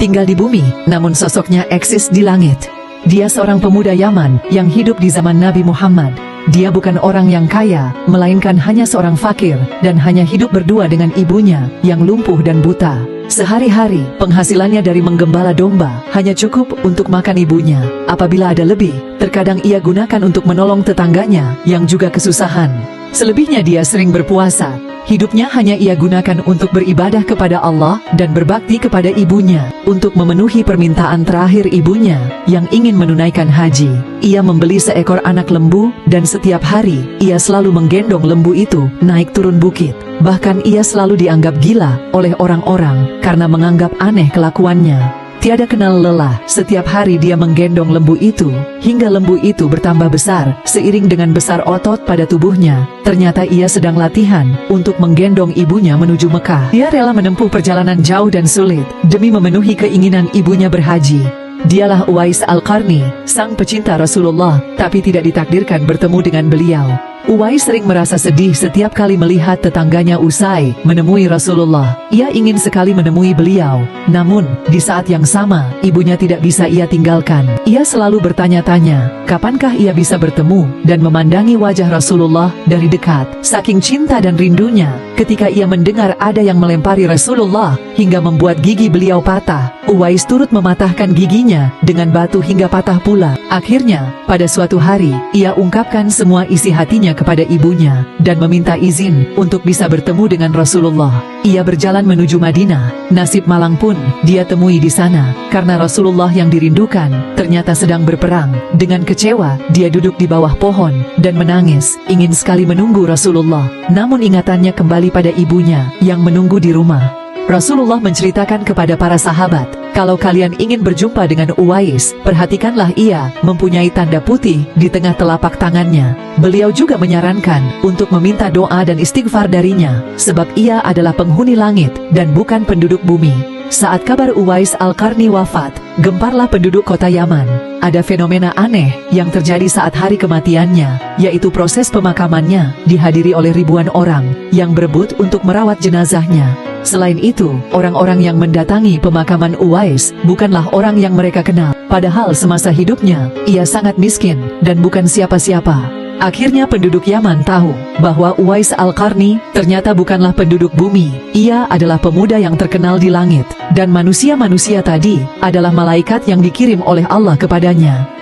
tinggal di bumi, namun sosoknya eksis di langit. Dia seorang pemuda Yaman yang hidup di zaman Nabi Muhammad. Dia bukan orang yang kaya, melainkan hanya seorang fakir, dan hanya hidup berdua dengan ibunya, yang lumpuh dan buta. Sehari-hari, penghasilannya dari menggembala domba, hanya cukup untuk makan ibunya. Apabila ada lebih, terkadang ia gunakan untuk menolong tetangganya, yang juga kesusahan. Selebihnya dia sering berpuasa. Hidupnya hanya ia gunakan untuk beribadah kepada Allah dan berbakti kepada ibunya, untuk memenuhi permintaan terakhir ibunya yang ingin menunaikan haji. Ia membeli seekor anak lembu dan setiap hari ia selalu menggendong lembu itu naik turun bukit. Bahkan ia selalu dianggap gila oleh orang-orang karena menganggap aneh kelakuannya. Tiada kenal lelah, setiap hari dia menggendong lembu itu, hingga lembu itu bertambah besar, seiring dengan besar otot pada tubuhnya. Ternyata ia sedang latihan untuk menggendong ibunya menuju Mekah. Dia rela menempuh perjalanan jauh dan sulit, demi memenuhi keinginan ibunya berhaji. Dialah Uwais Al-Qarni, sang pecinta Rasulullah, tapi tidak ditakdirkan bertemu dengan beliau. Uwais sering merasa sedih setiap kali melihat tetangganya usai menemui Rasulullah. Ia ingin sekali menemui beliau, namun di saat yang sama ibunya tidak bisa ia tinggalkan. Ia selalu bertanya-tanya, kapankah ia bisa bertemu dan memandangi wajah Rasulullah dari dekat. Saking cinta dan rindunya, ketika ia mendengar ada yang melempari Rasulullah hingga membuat gigi beliau patah, Uwais turut mematahkan giginya dengan batu hingga patah pula. Akhirnya, pada suatu hari, ia ungkapkan semua isi hatinya kepada ibunya dan meminta izin untuk bisa bertemu dengan Rasulullah. Ia berjalan menuju Madinah. Nasib malang pun dia temui di sana, karena Rasulullah yang dirindukan ternyata sedang berperang. Dengan kecewa, dia duduk di bawah pohon dan menangis, ingin sekali menunggu Rasulullah. Namun ingatannya kembali pada ibunya yang menunggu di rumah. Rasulullah menceritakan kepada para sahabat, kalau kalian ingin berjumpa dengan Uwais, perhatikanlah ia mempunyai tanda putih di tengah telapak tangannya. Beliau juga menyarankan untuk meminta doa dan istighfar darinya, sebab ia adalah penghuni langit dan bukan penduduk bumi. Saat kabar Uwais Al-Qarni wafat, gemparlah penduduk kota Yaman. Ada fenomena aneh yang terjadi saat hari kematiannya, yaitu proses pemakamannya dihadiri oleh ribuan orang yang berebut untuk merawat jenazahnya. Selain itu, orang-orang yang mendatangi pemakaman Uwais bukanlah orang yang mereka kenal. Padahal semasa hidupnya, ia sangat miskin dan bukan siapa-siapa. Akhirnya penduduk Yaman tahu bahwa Uwais Al-Qarni ternyata bukanlah penduduk bumi. Ia adalah pemuda yang terkenal di langit, dan manusia-manusia tadi adalah malaikat yang dikirim oleh Allah kepadanya.